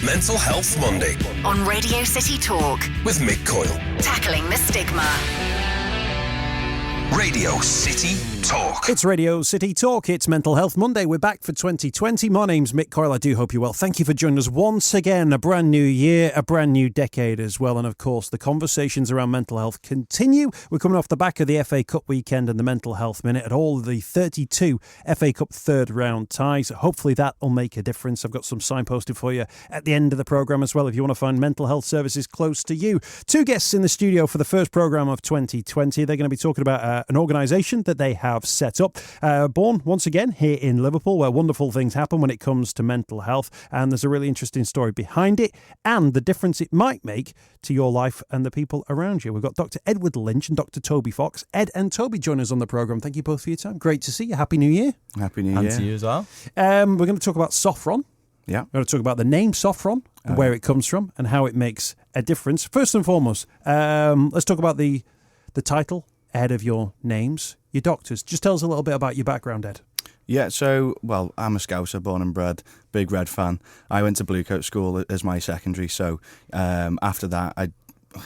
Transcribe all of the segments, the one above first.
Mental Health Monday on Radio City Talk with Mick Coyle. Tackling the stigma. Radio City Talk. It's Radio City Talk. It's Mental Health Monday. We're back for 2020. My name's Mick Coyle. I do hope you're well. Thank you for joining us once again. A brand new year, a brand new decade as well. And of course, the conversations around mental health continue. We're coming off the back of the FA Cup weekend and the Mental Health Minute at all the 32 FA Cup third round ties. Hopefully that will make a difference. I've got some signposted for you at the end of the programme as well if you want to find mental health services close to you. Two guests in the studio for the first programme of 2020. They're going to be talking about an organisation that they have set up, born once again here in Liverpool, where wonderful things happen when it comes to mental health, and there's a really interesting story behind it and the difference it might make to your life and the people around you. We've got Dr. Edward Lynch and Dr. Toby Fox. Ed and Toby join us on the programme. Thank you both for your time. Great to see you. Happy New Year. Happy New Year. And to you as well. We're going to talk about Sophron. Yeah. We're going to talk about the name Sophron, and where it comes from and how it makes a difference. First and foremost, let's talk about the title ahead of your names. Your doctors. Just tell us a little bit about your background, Ed. Yeah, so, well, I'm a Scouser, born and bred, big Red fan. I went to Bluecoat School as my secondary, so after that,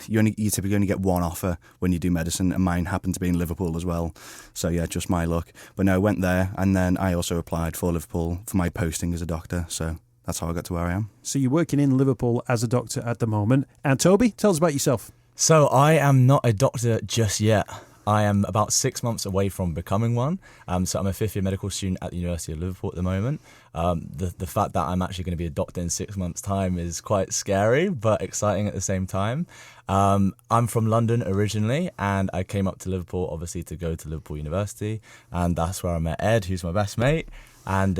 you typically only get one offer when you do medicine, and mine happened to be in Liverpool as well. So, yeah, just my luck. But no, I went there, and then I also applied for Liverpool for my posting as a doctor, so that's how I got to where I am. So you're working in Liverpool as a doctor at the moment. And Toby, tell us about yourself. So I am not a doctor just yet. I am about 6 months away from becoming one. So I'm a fifth-year medical student at the University of Liverpool at the moment. The fact that I'm actually going to be a doctor in 6 months' time is quite scary, but exciting at the same time. I'm from London originally, and I came up to Liverpool, obviously, to go to Liverpool University. And that's where I met Ed, who's my best mate. And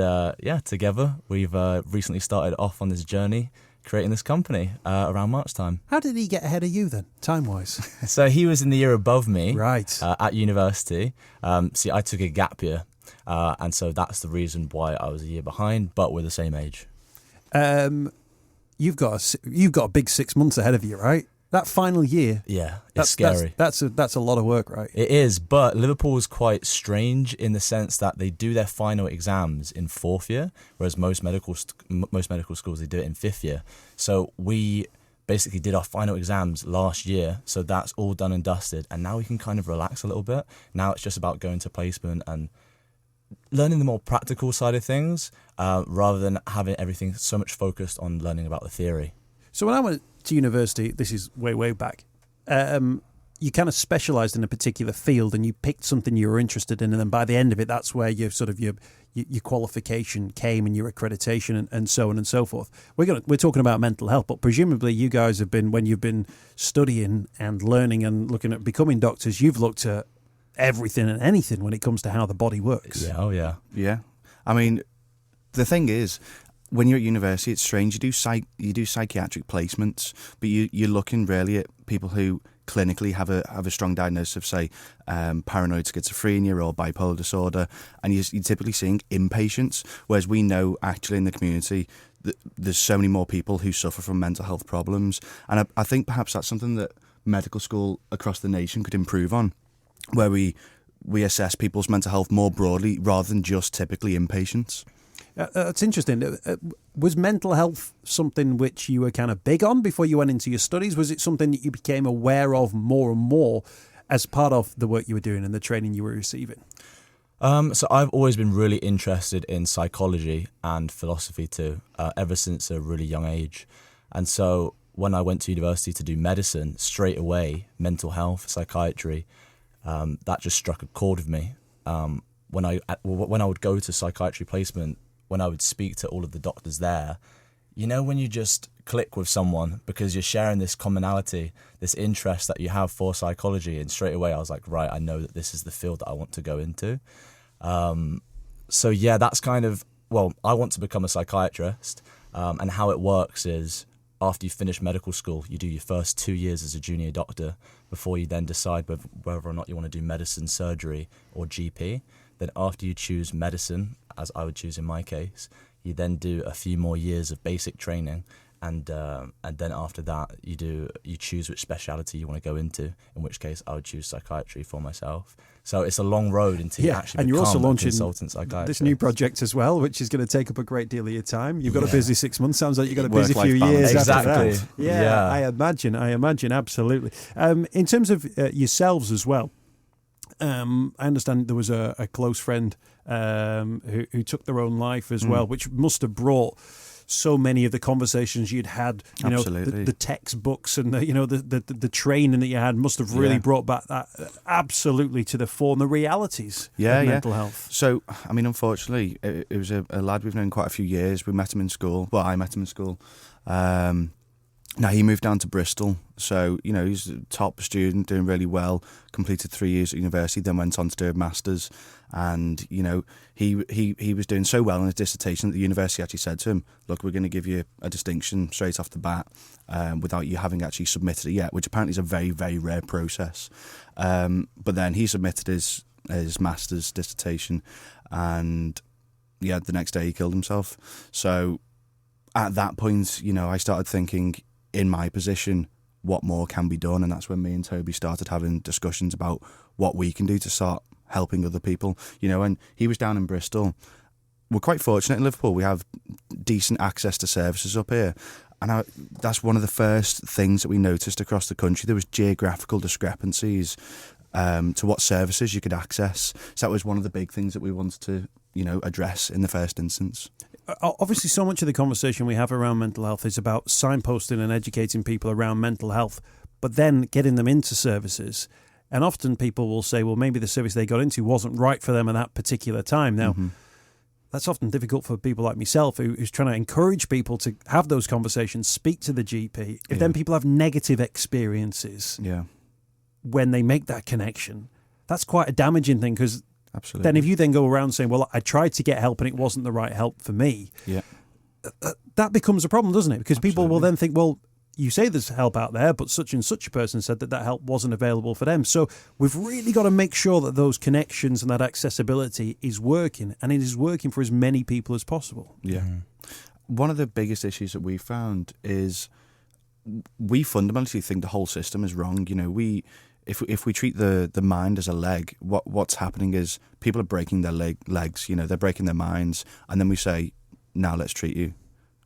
together, we've recently started off on this journey, creating this company around March time. How did he get ahead of you then, time-wise? So he was in the year above me, right, at university. See, I took a gap year, and so that's the reason why I was a year behind, but we're the same age. You've got a big 6 months ahead of you, right? That final year. Yeah, it's scary. That's a lot of work, right? It is, but Liverpool is quite strange in the sense that they do their final exams in fourth year, whereas most medical schools, they do it in fifth year. So we basically did our final exams last year, so that's all done and dusted, and now we can kind of relax a little bit. Now it's just about going to placement and learning the more practical side of things, rather than having everything so much focused on learning about the theory. So when I went to university, this is way back, you kind of specialised in a particular field and you picked something you were interested in, and then by the end of it, that's where your qualification came and your accreditation and so on and so forth. We're talking about mental health, but presumably you guys have been, when you've been studying and learning and looking at becoming doctors, you've looked at everything and anything when it comes to how the body works. Yeah, oh yeah. Yeah. I mean, the thing is, when you're at university, it's strange. You do psychiatric placements, but you're looking really at people who clinically have a strong diagnosis of, say, paranoid schizophrenia or bipolar disorder, and you're typically seeing inpatients, whereas we know actually in the community that there's so many more people who suffer from mental health problems, and I think perhaps that's something that medical school across the nation could improve on, where we assess people's mental health more broadly rather than just typically inpatients. It's interesting. Was mental health something which you were kind of big on before you went into your studies? Was it something that you became aware of more and more as part of the work you were doing and the training you were receiving? So I've always been really interested in psychology and philosophy too, ever since a really young age. And so when I went to university to do medicine, straight away, mental health, psychiatry, that just struck a chord with me. When I would go to psychiatry placement, when I would speak to all of the doctors there, you know, when you just click with someone because you're sharing this commonality, this interest that you have for psychology, and straight away I was like, right, I know that this is the field that I want to go into. So yeah, that's kind of, well, I want to become a psychiatrist, and how it works is after you finish medical school, you do your first 2 years as a junior doctor before you then decide whether or not you want to do medicine, surgery or GP. Then after you choose medicine, as I would choose in my case, you then do a few more years of basic training, and then after that you choose which speciality you want to go into. In which case, I would choose psychiatry for myself. So it's a long road until you actually and you're also become a launching consultant psychiatrist. this new project as well, which is going to take up a great deal of your time. You've got a busy 6 months. Sounds like you've got a busy Work-life few balance. years Exactly. after that. Yeah, I imagine, absolutely. In terms of yourselves as well, I understand there was a close friend who took their own life as well, which must have brought so many of the conversations you'd had, the textbooks and the training that you had must have really brought back that absolutely to the fore, and the realities of mental health. So, I mean, unfortunately, it was a lad we've known quite a few years. We met him in school. Well, I met him in school. Now he moved down to Bristol, so he's a top student, doing really well. Completed 3 years at university, then went on to do a master's, and he was doing so well in his dissertation that the university actually said to him, "Look, we're going to give you a distinction straight off the bat, without you having actually submitted it yet," which apparently is a very, very rare process. But then he submitted his master's dissertation, and the next day he killed himself. So at that point, I started thinking, in my position, what more can be done? And that's when me and Toby started having discussions about what we can do to start helping other people. And he was down in Bristol. We're quite fortunate in Liverpool. We have decent access to services up here. And that's one of the first things that we noticed across the country. There was geographical discrepancies to what services you could access. So that was one of the big things that we wanted to, address in the first instance. Obviously, so much of the conversation we have around mental health is about signposting and educating people around mental health, but then getting them into services. And often people will say, well, maybe the service they got into wasn't right for them at that particular time. Now, that's often difficult for people like myself who's trying to encourage people to have those conversations, speak to the GP. If then people have negative experiences when they make that connection, that's quite a damaging thing, because then if you then go around saying, well, I tried to get help and it wasn't the right help for me, that becomes a problem, doesn't it? Because people will then think, well, you say there's help out there, but such and such a person said that help wasn't available for them. So we've really got to make sure that those connections and that accessibility is working, and it is working for as many people as possible. Yeah. One of the biggest issues that we found is we fundamentally think the whole system is wrong. If we treat the mind as a leg, what's happening is people are breaking their legs. They're breaking their minds, and then we say, "Now let's treat you."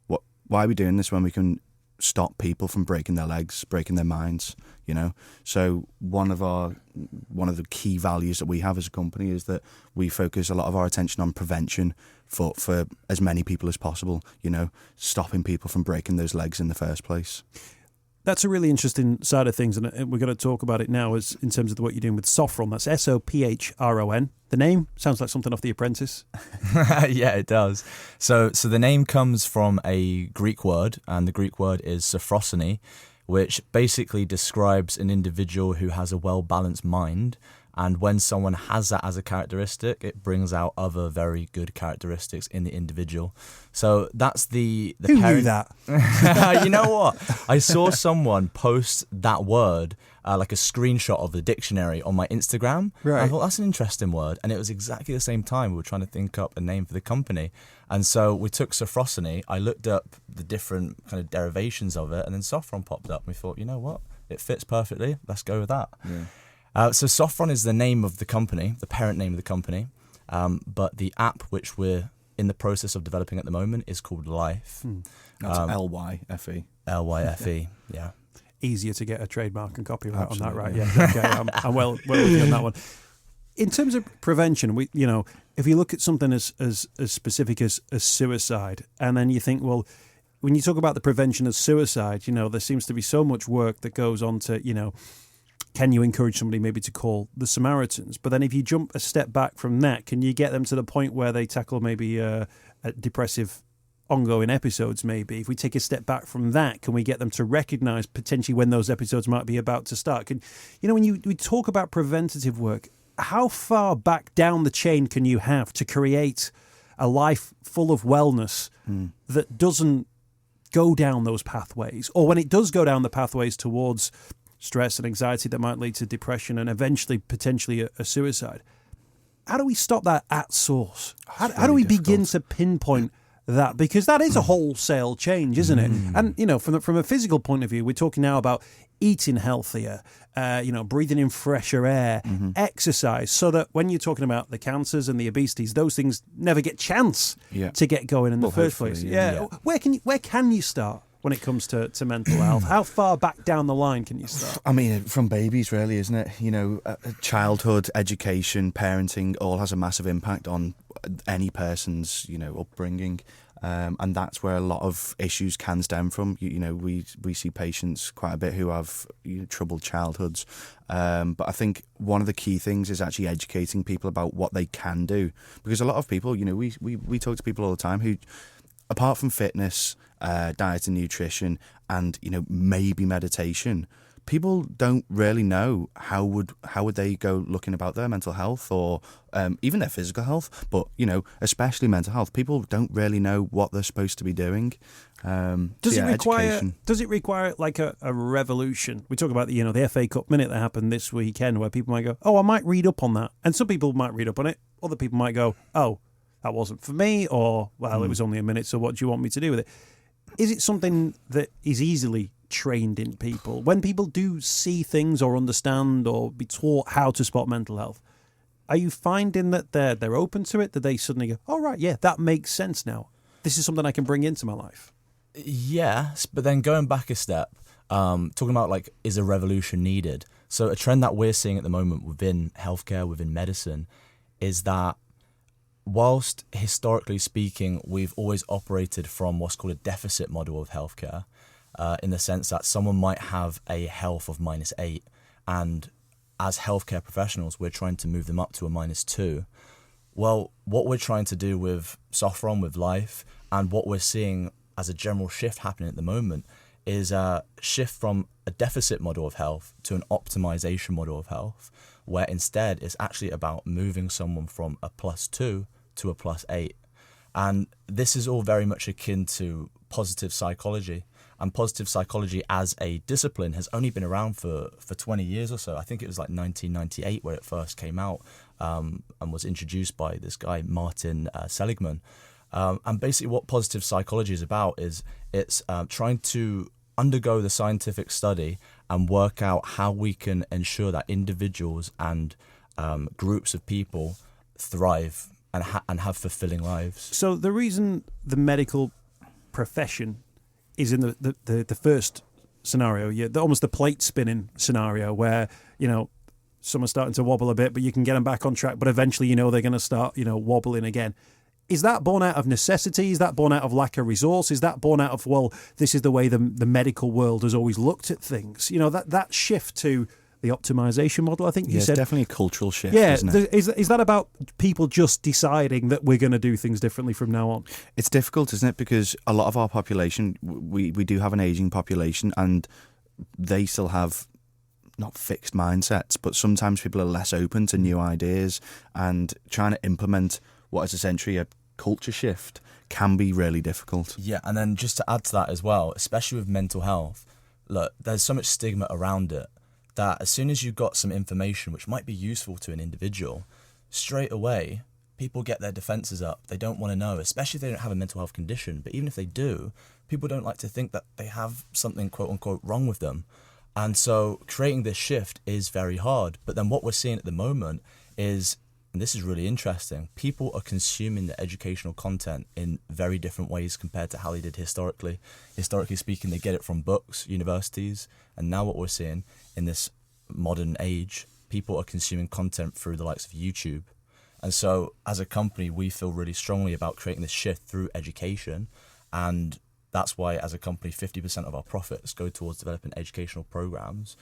Why are we doing this when we can stop people from breaking their legs, breaking their minds? So one of the key values that we have as a company is that we focus a lot of our attention on prevention for as many people as possible. Stopping people from breaking those legs in the first place. That's a really interesting side of things, and we're going to talk about it now as in terms of what you're doing with Sophron. That's Sophron. The name sounds like something off The Apprentice. Yeah, it does. So the name comes from a Greek word, and the Greek word is sophrosony, which basically describes an individual who has a well-balanced mind. And when someone has that as a characteristic, it brings out other very good characteristics in the individual. So that's the Who knew that? You know what? I saw someone post that word, like a screenshot of the dictionary on my Instagram. Right. I thought, that's an interesting word. And it was exactly the same time we were trying to think up a name for the company. And so we took sophrosony. I looked up the different kind of derivations of it, and then Sophron popped up. We thought, you know what? It fits perfectly. Let's go with that. Yeah. So Sophron is the name of the company, the parent name of the company, but the app which we're in the process of developing at the moment is called Life. That's L-Y-F-E. L-Y-F-E, yeah. Easier to get a trademark and copyright on that, right? Yeah, okay, I'm well with you on that one. In terms of prevention, if you look at something as specific as suicide, and then you think, well, when you talk about the prevention of suicide, there seems to be so much work that goes on to, can you encourage somebody maybe to call the Samaritans? But then if you jump a step back from that, can you get them to the point where they tackle maybe a depressive ongoing episodes maybe? If we take a step back from that, can we get them to recognise potentially when those episodes might be about to start? When we talk about preventative work, how far back down the chain can you have to create a life full of wellness that doesn't go down those pathways? Or when it does go down the pathways towards stress and anxiety that might lead to depression and eventually potentially a suicide. How do we stop that at source? How do we begin to pinpoint that, because that is a wholesale change, isn't it? And, you know, from a physical point of view, we're talking now about eating healthier, breathing in fresher air, exercise, so that when you're talking about the cancers and the obesities, those things never get chance to get going in the first place. Yeah. Where can you start when it comes to mental health? How far back down the line can you start? I mean, from babies, really, isn't it? You know, childhood, education, parenting, all has a massive impact on any person's, you know, upbringing. And that's where a lot of issues can stem from. You know, we see patients quite a bit who have troubled childhoods. But I think one of the key things is actually educating people about what they can do. Because a lot of people, you know, we talk to people all the time who, apart from fitness, diet and nutrition, and, you know, maybe meditation, people don't really know how would they go looking about their mental health or even their physical health, but, you know, especially mental health. People don't really know what they're supposed to be doing. Does it require like a revolution? We talk about the FA Cup minute that happened this weekend, where people might go, oh, I might read up on that, and some people might read up on it. Other people might go, oh, that wasn't for me, or, well, it was only a minute, so what do you want me to do with it? Is it something that is easily trained in people? When people do see things or understand or be taught how to spot mental health, are you finding that they're open to it, that they suddenly go, oh, right, yeah, that makes sense now. This is something I can bring into my life? Yes, but then going back a step, talking about, like, is a revolution needed? So a trend that we're seeing at the moment within healthcare, within medicine, is that whilst historically speaking, we've always operated from what's called a deficit model of healthcare, in the sense that someone might have a health of -8, and as healthcare professionals, we're trying to move them up to a -2. Well, what we're trying to do with Sophron, with Life, and what we're seeing as a general shift happening at the moment is a shift from a deficit model of health to an optimization model of health, where instead it's actually about moving someone from a +2 to a +8. And this is all very much akin to positive psychology. And positive psychology as a discipline has only been around for 20 years or so. I think it was like 1998 where it first came out, and was introduced by this guy, Martin Seligman. And basically what positive psychology is about is it's trying to undergo the scientific study and work out how we can ensure that individuals and groups of people thrive and have fulfilling lives. So the reason the medical profession is in the first scenario, almost the plate spinning scenario, where, you know, someone's starting to wobble a bit, but you can get them back on track, but eventually, you know, they're going to start, you know, wobbling again. Is that born out of necessity? Is that born out of lack of resource? Is that born out of, well, this is the way the medical world has always looked at things? You know, that shift to the optimization model, I think you said. It's definitely a cultural shift, yeah, isn't it? Is that about people just deciding that we're going to do things differently from now on? It's difficult, isn't it? Because a lot of our population, we do have an ageing population, and they still have not fixed mindsets, but sometimes people are less open to new ideas, and trying to implement what is essentially a culture shift can be really difficult. Yeah, and then just to add to that as well, especially with mental health, look, there's so much stigma around it that as soon as you've got some information which might be useful to an individual, straight away people get their defences up. They don't want to know, especially if they don't have a mental health condition. But even if they do, people don't like to think that they have something quote unquote wrong with them. And so creating this shift is very hard. But then what we're seeing at the moment is, and this is really interesting, people are consuming the educational content in very different ways compared to how they did historically. Historically speaking, they get it from books, universities, and now what we're seeing in this modern age, people are consuming content through the likes of YouTube. And so as a company, we feel really strongly about creating this shift through education, and that's why as a company 50% of our profits go towards developing educational programs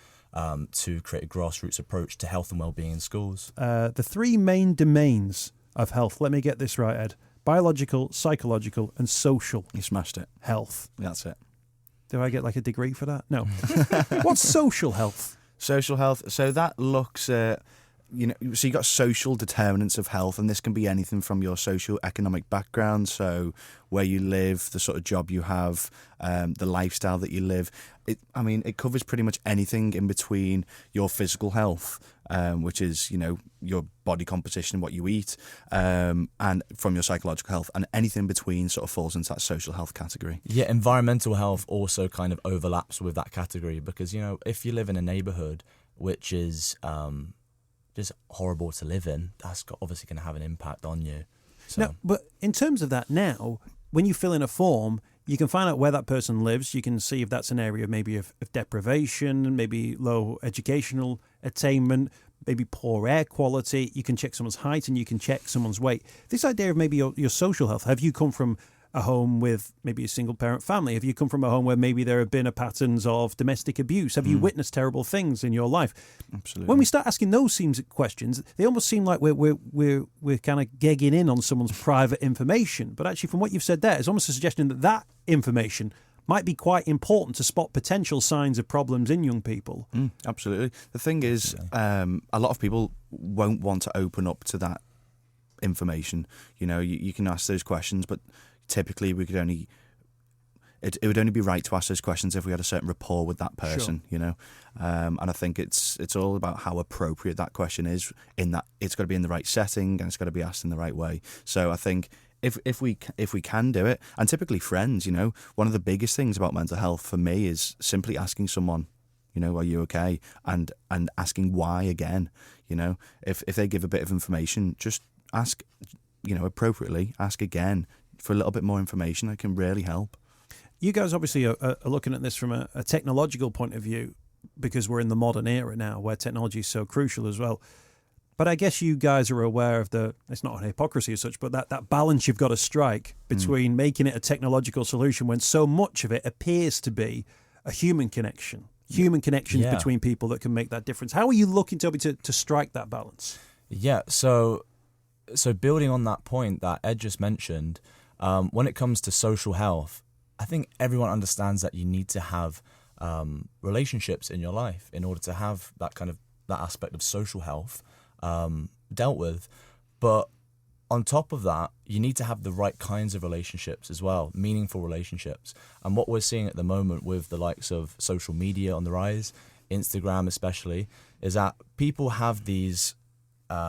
to create a grassroots approach to health and well-being in schools. The three main domains of health, let me get this right, Ed: biological, psychological and social. You smashed it. Health. That's it. Do I get like a degree for that? No. What's social health? Social health. So that looks at, so you got social determinants of health, and this can be anything from your socio-economic background, so where you live, the sort of job you have, the lifestyle that you live. It covers pretty much anything in between your physical health which is, your body composition, what you eat, and from your psychological health, and anything between sort of falls into that social health category. Yeah, environmental health also kind of overlaps with that category because, if you live in a neighborhood which is just horrible to live in, that's obviously going to have an impact on you. So. Now, but in terms of that now, when you fill in a form, you can find out where that person lives. You can see if that's an area maybe of deprivation, maybe low educational attainment, maybe poor air quality. You can check someone's height and you can check someone's weight. This idea of maybe your social health, have you come from a home with maybe a single parent family? Have you come from a home where maybe there have been patterns of domestic abuse? Have you witnessed terrible things in your life? Absolutely. When we start asking those questions, they almost seem like we're kind of gegging in on someone's private information. But actually, from what you've said there, it's almost a suggestion that information might be quite important to spot potential signs of problems in young people. Absolutely. The thing is, a lot of people won't want to open up to that information. You can ask those questions, but typically we could only it would only be right to ask those questions if we had a certain rapport with that person. Sure. And I think it's all about how appropriate that question is, in that it's got to be in the right setting and it's got to be asked in the right way. So I think if we can do it, and typically friends, one of the biggest things about mental health for me is simply asking someone, are you okay, and asking why again. If they give a bit of information, just ask, appropriately, ask again for a little bit more information. That can really help. You guys obviously are looking at this from a technological point of view, because we're in the modern era now where technology is so crucial as well. But I guess you guys are aware of it's not an hypocrisy as such, but that balance you've got to strike between making it a technological solution when so much of it appears to be a human connection. Human connections between people that can make that difference. How are you looking, Toby, to strike that balance? Yeah, so building on that point that Ed just mentioned, when it comes to social health, I think everyone understands that you need to have relationships in your life in order to have that aspect of social health dealt with. But on top of that, you need to have the right kinds of relationships as well, meaningful relationships. And what we're seeing at the moment with the likes of social media on the rise, Instagram especially, is that people have these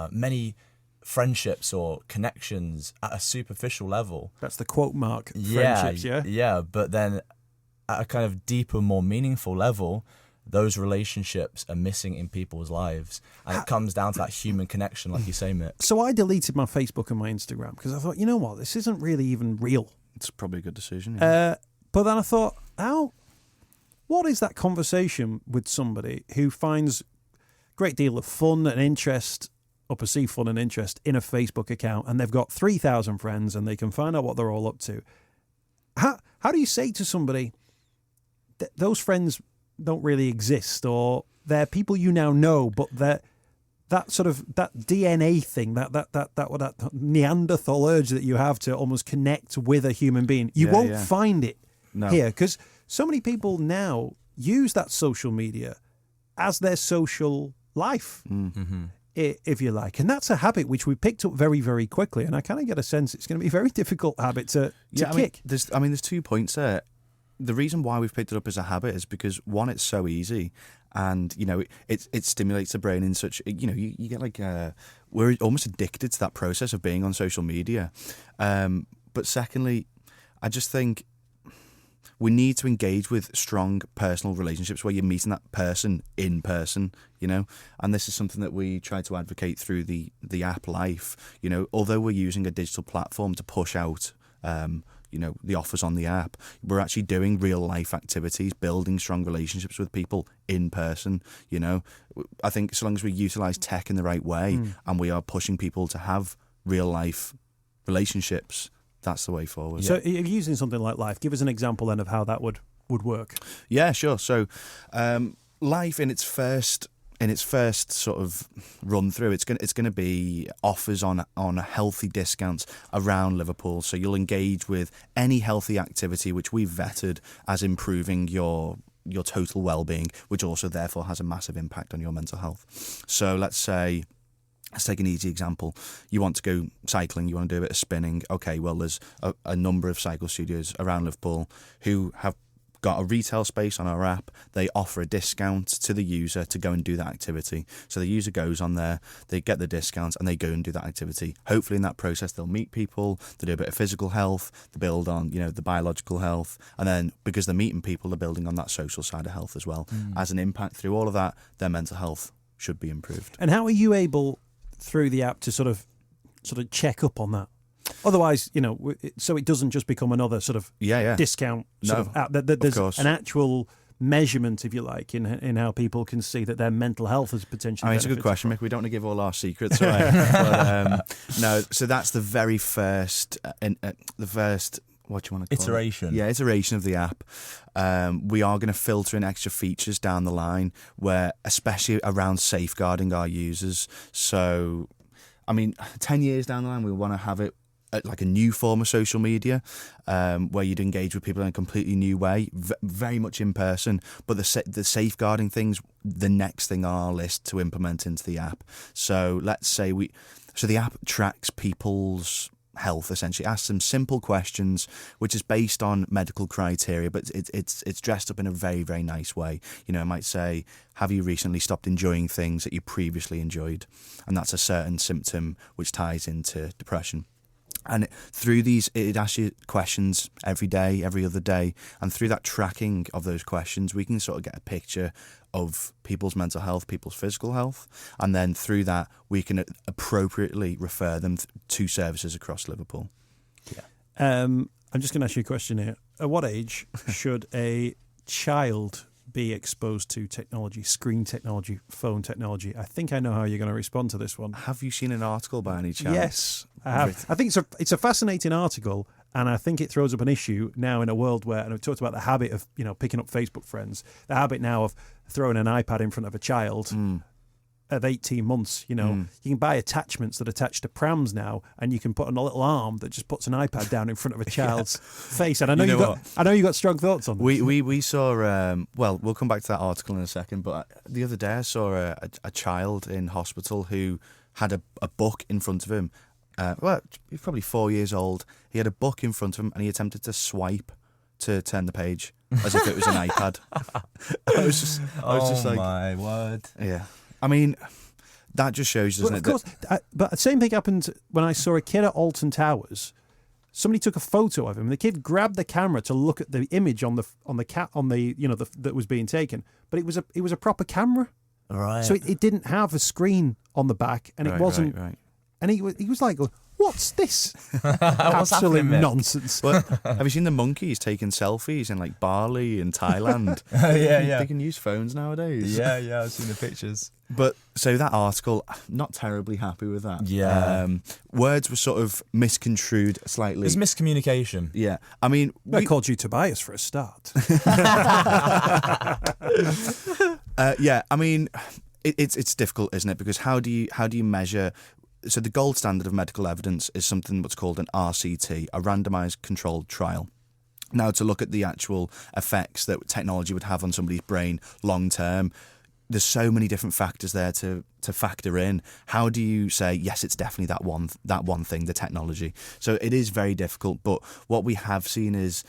many friendships or connections at a superficial level. That's the quote mark, friendships, yeah? Yeah, but then at a kind of deeper, more meaningful level, those relationships are missing in people's lives. And it comes down to that human connection, like you say, Mick. So I deleted my Facebook and my Instagram because I thought, you know what, this isn't really even real. It's probably a good decision. Yeah. But then I thought, what is that conversation with somebody who finds a great deal of fun and interest, or perceived fun and interest, in a Facebook account, and they've got 3,000 friends and they can find out what they're all up to? How do you say to somebody that those friends don't really exist, or they're people you now know, but that DNA thing, that Neanderthal urge that you have to almost connect with a human being, you won't find it here, because so many people now use that social media as their social life. Mm-hmm. If you like. And that's a habit which we picked up very, very quickly. And I kind of get a sense it's going to be a very difficult habit to kick. There's 2 points there. The reason why we've picked it up as a habit is because, one, it's so easy, and it stimulates the brain in such, you get like we're almost addicted to that process of being on social media. But secondly, I just think we need to engage with strong personal relationships where you're meeting that person in person, and this is something that we try to advocate through the app Life. Although we're using a digital platform to push out the offers on the app, we're actually doing real life activities, building strong relationships with people in person. I think so long as we utilize tech in the right way and we are pushing people to have real life relationships, that's the way forward. So if you're using something like Life, give us an example then of how that would work. Yeah, sure. So Life in its first sort of run through, it's going to be offers on healthy discounts around Liverpool. So you'll engage with any healthy activity which we've vetted as improving your total well-being, which also therefore has a massive impact on your mental health. So let's take an easy example. You want to go cycling, you want to do a bit of spinning. Okay, well, there's a number of cycle studios around Liverpool who have got a retail space on our app, they offer a discount to the user to go and do that activity. So the user goes on there, they get the discounts, and they go and do that activity. Hopefully in that process they'll meet people, they do a bit of physical health, they build on, the biological health, and then because they're meeting people, they're building on that social side of health as well. As an impact through all of that, their mental health should be improved. And how are you able, through the app, to sort of check up on that? Otherwise, so it doesn't just become another sort of discount sort of app. There's an actual measurement, if you like, in how people can see that their mental health is potentially. It's a good question, Mick. We don't want to give all our secrets away. But, no, so that's the very first, what do you want to call iteration? It? Yeah, iteration of the app. We are going to filter in extra features down the line, where especially around safeguarding our users. So, 10 years down the line, we want to have it like a new form of social media, where you'd engage with people in a completely new way, very much in person. But the safeguarding things, the next thing on our list to implement into the app. So let's say the app tracks people's health, essentially asks them simple questions, which is based on medical criteria, but it's dressed up in a very, very nice way. It might say, have you recently stopped enjoying things that you previously enjoyed? And that's a certain symptom which ties into depression. And through these, it asks you questions every day, every other day. And through that tracking of those questions, we can sort of get a picture of people's mental health, people's physical health. And then through that, we can appropriately refer them to services across Liverpool. Yeah. I'm just going to ask you a question here. At what age should a child be exposed to technology, screen technology, phone technology? I think I know how you're going to respond to this one. Have you seen an article by any chance? Yes, I have. I think it's a fascinating article, and I think it throws up an issue now in a world where, and I've talked about the habit of picking up Facebook friends, the habit now of throwing an iPad in front of a child of 18 months. You can buy attachments that attach to prams now, and you can put on a little arm that just puts an iPad down in front of a child's face. And I know you got strong thoughts on this. We saw. We'll come back to that article in a second. But the other day I saw a child in hospital who had a book in front of him. He's probably 4 years old. He had a book in front of him, and he attempted to swipe to turn the page as if it was an iPad. I was just like, my word! Yeah. That just shows, doesn't it? Of course, but the same thing happened when I saw a kid at Alton Towers. Somebody took a photo of him. The kid grabbed the camera to look at the image on the that was being taken, but it was a proper camera. Right. So it didn't have a screen on the back, and it wasn't. Right. And he was like, "What's this? Absolute nonsense." Well, have you seen the monkeys taking selfies in like Bali and Thailand? Yeah. They can use phones nowadays. Yeah, I've seen the pictures. But so that article, not terribly happy with that. Yeah. Words were sort of misconstrued slightly. It's miscommunication. Yeah. I called you Tobias for a start. It's difficult, isn't it? Because how do you measure? So the gold standard of medical evidence is something what's called an RCT, a randomised controlled trial. Now, to look at the actual effects that technology would have on somebody's brain long term, there's so many different factors there to factor in. How do you say, yes, it's definitely that one thing, the technology? So it is very difficult, but what we have seen is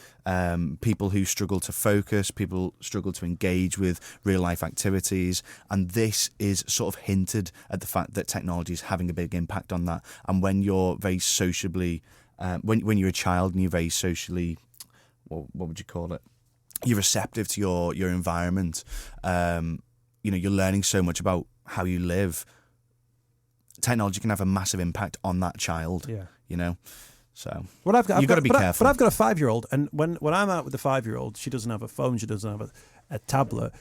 people who struggle to focus, people struggle to engage with real life activities, and this is sort of hinted at the fact that technology is having a big impact on that. And when you're very sociably, when you're a child and you're very socially, what would you call it? You're receptive to your environment. You're learning so much about how you live. Technology can have a massive impact on that child. Yeah. So you've got to be careful. But I've got a 5-year-old, and when I'm out with the 5-year-old, she doesn't have a phone, she doesn't have a tablet.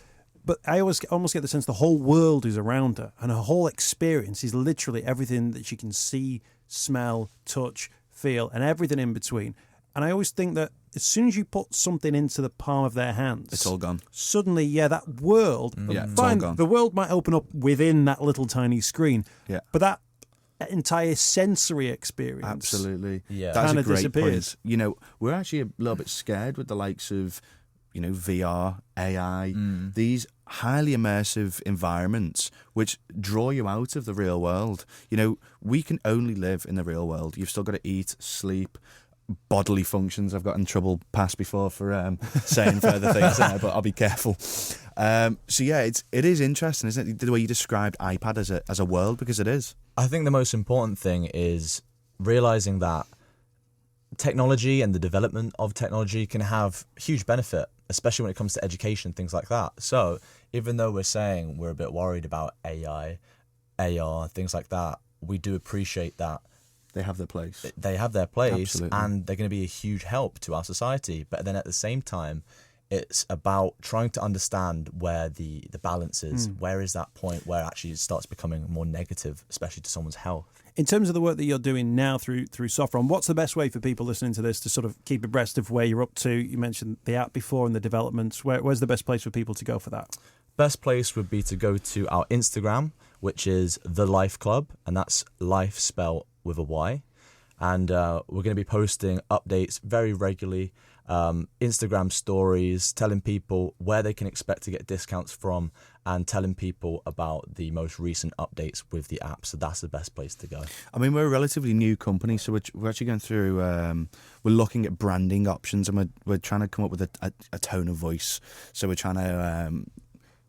But I almost get the sense the whole world is around her, and her whole experience is literally everything that she can see, smell, touch, feel, and everything in between. And I always think that as soon as you put something into the palm of their hands, it's all gone. Suddenly, that world, it's all gone. The world might open up within that little tiny screen. Yeah. But that entire sensory experience, absolutely, yeah, that's a great disappears. point. We're actually a little bit scared with the likes of, VR, AI, these highly immersive environments which draw you out of the real world. We can only live in the real world. You've still got to eat, sleep, bodily functions. I've got in trouble past before for saying further things there, but I'll be careful. So yeah, it is interesting, isn't it, the way you described iPad as a world, because it is. I think the most important thing is realizing that technology and the development of technology can have huge benefit, especially when it comes to education, things like that. So even though we're saying we're a bit worried about AI, AR, things like that, we do appreciate that they have their place. They have their place. Absolutely. And they're going to be a huge help to our society. But then at the same time, it's about trying to understand where the balance is. Where is that point where actually it starts becoming more negative, especially to someone's health? In terms of the work that you're doing now through Sophron, what's the best way for people listening to this to sort of keep abreast of where you're up to? You mentioned the app before and the developments. Where's the best place for people to go for that? Best place would be to go to our Instagram, which is The Life Club, and that's life spelled with a Y. And we're going to be posting updates very regularly, Instagram stories, telling people where they can expect to get discounts from, and telling people about the most recent updates with the app. So that's the best place to go. I mean, we're a relatively new company, so we're actually going through, we're looking at branding options, and we're trying to come up with a tone of voice. So we're trying to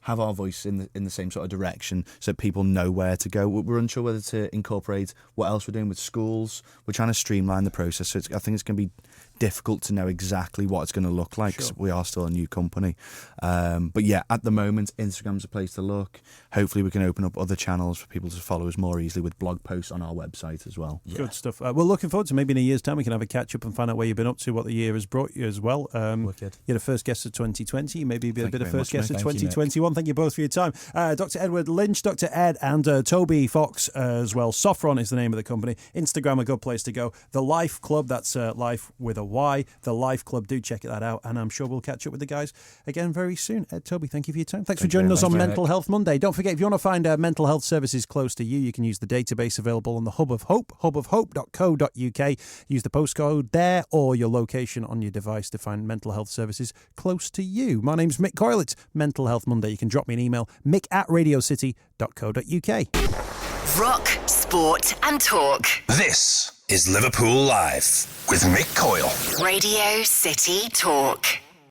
have our voice in the same sort of direction so people know where to go. We're unsure whether to incorporate what else we're doing with schools. We're trying to streamline the process, so I think it's going to be difficult to know exactly what it's going to look like, because we are still a new company. But yeah, at the moment, Instagram's a place to look. Hopefully we can open up other channels for people to follow us more easily with blog posts on our website as well. Yeah. Good stuff. We're looking forward to maybe in a year's time we can have a catch up and find out where you've been up to, what the year has brought you as well. Wicked. You're the first guest of 2020, maybe a bit of first guest of Thank you, 2021. Thank you both for your time. Dr. Edward Lynch, Dr. Ed, and Toby Fox as well. Sophron is the name of the company. Instagram, a good place to go. The Life Club, that's Life with a Y. The Life Club, do check that out, and I'm sure we'll catch up with the guys again very soon. Ed, Toby, thank you for your time. Thanks for joining us on Mental Health Monday. Don't forget, if you want to find mental health services close to you, you can use the database available on the Hub of Hope, hubofhope.co.uk. Use the postcode there or your location on your device to find mental health services close to you. My name's Mick Coyle. It's Mental Health Monday. You can drop me an email, mick@radiocity.co.uk. Rock, sport and talk. This is Liverpool Live with Mick Coyle. Radio City Talk.